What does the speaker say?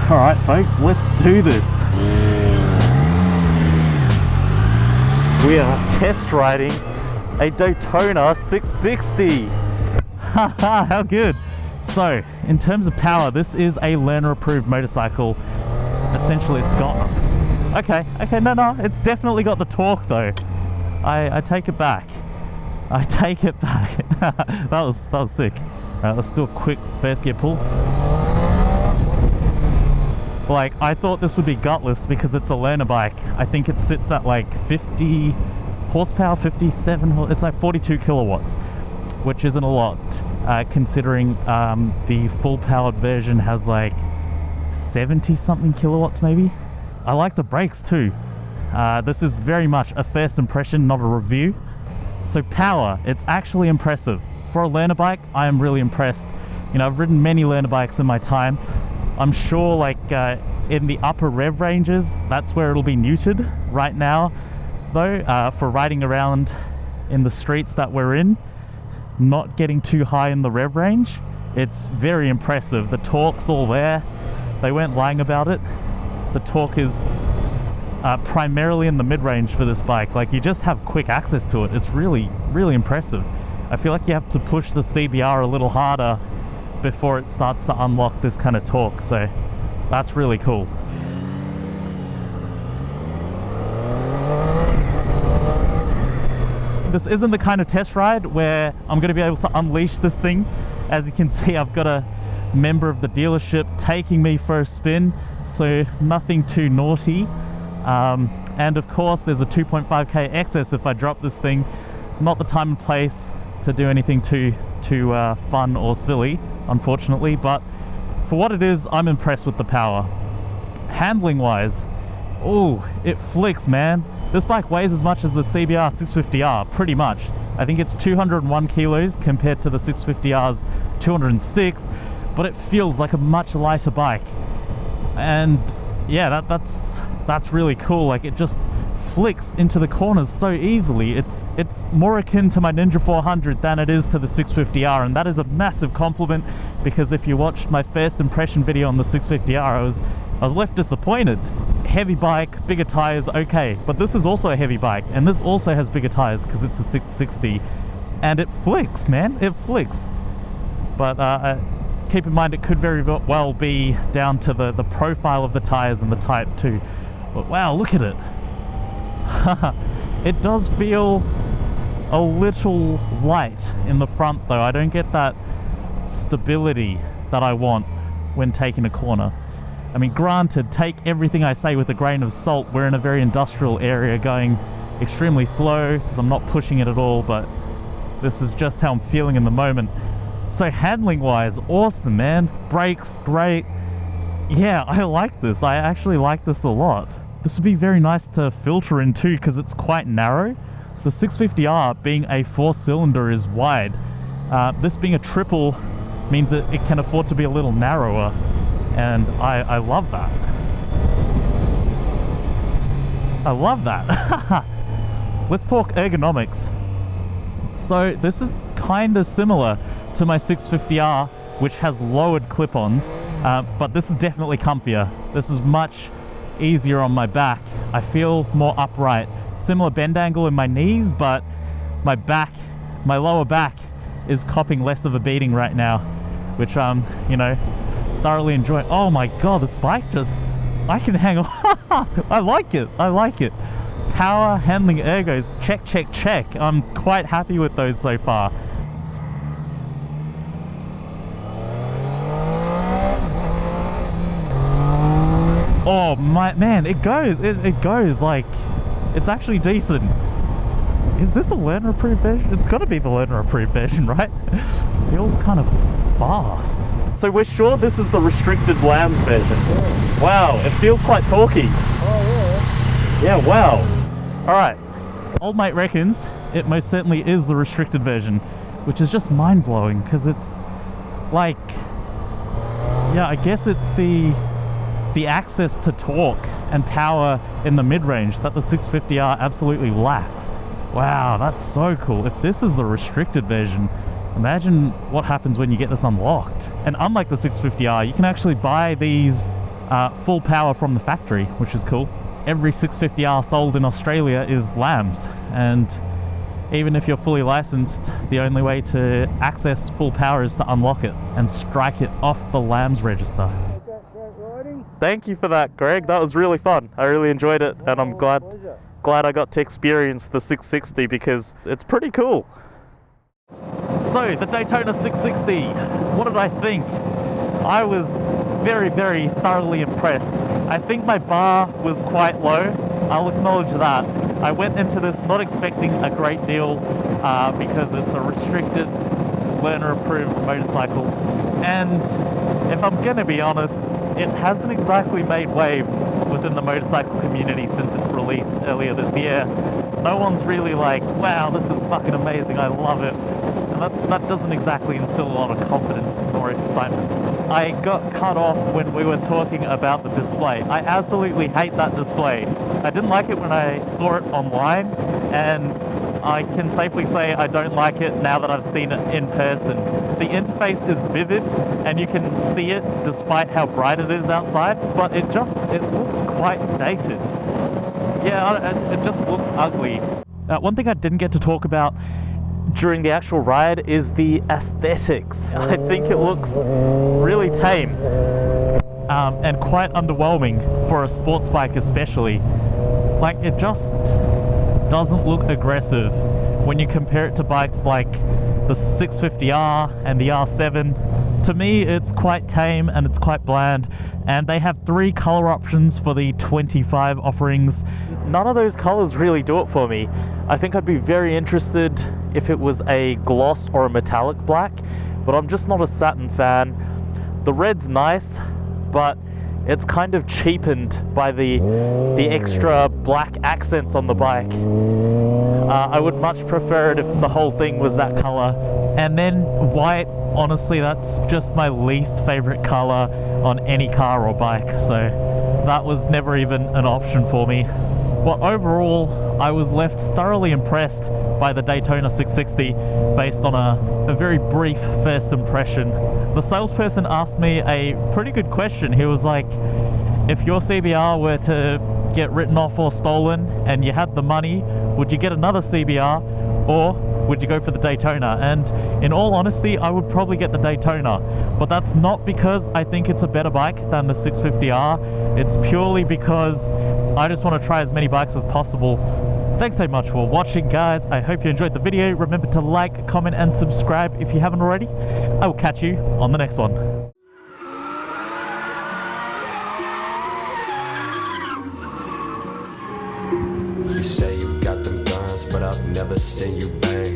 All right, folks, let's do this. We are test riding a Daytona 660. Haha, how good. So, in terms of power, this is a learner-approved motorcycle. Essentially, it's got... Okay, no, it's definitely got the torque, though. I take it back. I take it back. that was sick. All right, let's do a quick first gear pull. Like, I thought this would be gutless because it's a learner bike. I think it sits at like 50 horsepower, 57, it's like 42 kilowatts, which isn't a lot, considering the full powered version has like 70 something kilowatts maybe. I like the brakes too. This is very much a first impression, not a review. So power, it's actually impressive. For a learner bike, I am really impressed. You know, I've ridden many learner bikes in my time. I'm sure like in the upper rev ranges, that's where it'll be neutered right now. Though, for riding around in the streets that we're in, not getting too high in the rev range, it's very impressive. The torque's all there. They weren't lying about it. The torque is primarily in the mid-range for this bike. Like, you just have quick access to it. It's really, really impressive. I feel like you have to push the CBR a little harder before it starts to unlock this kind of torque, so that's really cool. This isn't the kind of test ride where I'm going to be able to unleash this thing. As you can see, I've got a member of the dealership taking me for a spin, so nothing too naughty. And of course, there's a 2.5k excess if I drop this thing. Not the time and place to do anything too fun or silly, unfortunately, but for what it is, I'm impressed with the power. Handling wise, oh, it flicks, man. This bike weighs as much as the CBR 650R, pretty much. I think it's 201 kilos compared to the 650R's 206, but it feels like a much lighter bike. And yeah, that's really cool. Like, it just flicks into the corners so easily. It's more akin to my Ninja 400 than it is to the 650R, and that is a massive compliment, because if you watched my first impression video on the 650R, I was left disappointed. Heavy bike, bigger tires, okay, but this is also a heavy bike, and this also has bigger tires because it's a 660, and it flicks, man, it flicks. But keep in mind, it could very well be down to the profile of the tires and the type too. But wow, look at it. It does feel a little light in the front though. I don't get that stability that I want when taking a corner. I mean, granted, take everything I say with a grain of salt. We're in a very industrial area going extremely slow because I'm not pushing it at all, but this is just how I'm feeling in the moment. So handling wise, awesome, man. Brakes, great. Yeah, I like this. I actually like this a lot. This would be very nice to filter in too, because it's quite narrow. The 650R being a 4-cylinder is wide. This being a triple means that it can afford to be a little narrower, and I love that. I love that. Let's talk ergonomics. So this is kind of similar to my 650R, which has lowered clip-ons, but this is definitely comfier. This is much easier on my back. I feel more upright. Similar bend angle in my knees, but my lower back is copping less of a beating right now, which you know, thoroughly enjoy. Oh my god, this bike just, I can hang on. I like it. Power, handling, ergos, check. I'm quite happy with those so far. Oh my man, it goes like, it's actually decent. Is this a learner approved version? It's got to be the learner approved version, right? Feels kind of fast. So we're sure this is the restricted lambs version. Yeah. Wow, it feels quite torquey. Oh yeah. Yeah, wow. All right, old mate reckons it most certainly is the restricted version, which is just mind-blowing, because it's like, yeah, I guess it's the access to torque and power in the mid-range that the 650R absolutely lacks. Wow, that's so cool. If this is the restricted version, imagine what happens when you get this unlocked. And unlike the 650R, you can actually buy these full power from the factory, which is cool. Every 650R sold in Australia is lambs, and even if you're fully licensed, the only way to access full power is to unlock it and strike it off the lambs register. Thank you for that, Greg. That was really fun. I really enjoyed it, and I'm glad I got to experience the 660 because it's pretty cool. So, the Daytona 660, what did I think? I was very, very thoroughly impressed. I think my bar was quite low. I'll acknowledge that. I went into this not expecting a great deal because it's a restricted, learner-approved motorcycle. And if I'm gonna be honest, it hasn't exactly made waves within the motorcycle community since its release earlier this year. No one's really like, wow, this is fucking amazing, I love it. And that doesn't exactly instill a lot of confidence nor excitement. I got cut off when we were talking about the display. I absolutely hate that display. I didn't like it when I saw it online, and I can safely say I don't like it now that I've seen it in person. The interface is vivid and you can see it despite how bright it is outside, but it looks quite dated. Yeah, it just looks ugly. One thing I didn't get to talk about during the actual ride is the aesthetics. I think it looks really tame and quite underwhelming for a sports bike especially. Like, it just doesn't look aggressive when you compare it to bikes like the 650R and the R7. To me, it's quite tame and it's quite bland, and they have 3 color options for the 25 offerings. None of those colors really do it for me. I think I'd be very interested if it was a gloss or a metallic black, but I'm just not a satin fan. The red's nice, but it's kind of cheapened by the extra black accents on the bike. I would much prefer it if the whole thing was that color. And then white, honestly, that's just my least favorite color on any car or bike, so that was never even an option for me. But overall, I was left thoroughly impressed by the Daytona 660 based on a very brief first impression. The salesperson asked me a pretty good question. He was like, if your CBR were to get written off or stolen and you had the money, would you get another CBR or would you go for the Daytona? And in all honesty, I would probably get the Daytona, but that's not because I think it's a better bike than the 650R. It's purely because I just want to try as many bikes as possible. Thanks so much for watching, guys. I hope you enjoyed the video. Remember to like, comment, and subscribe if you haven't already. I will catch you on the next one. You say you got them guns, but I've never seen you bang.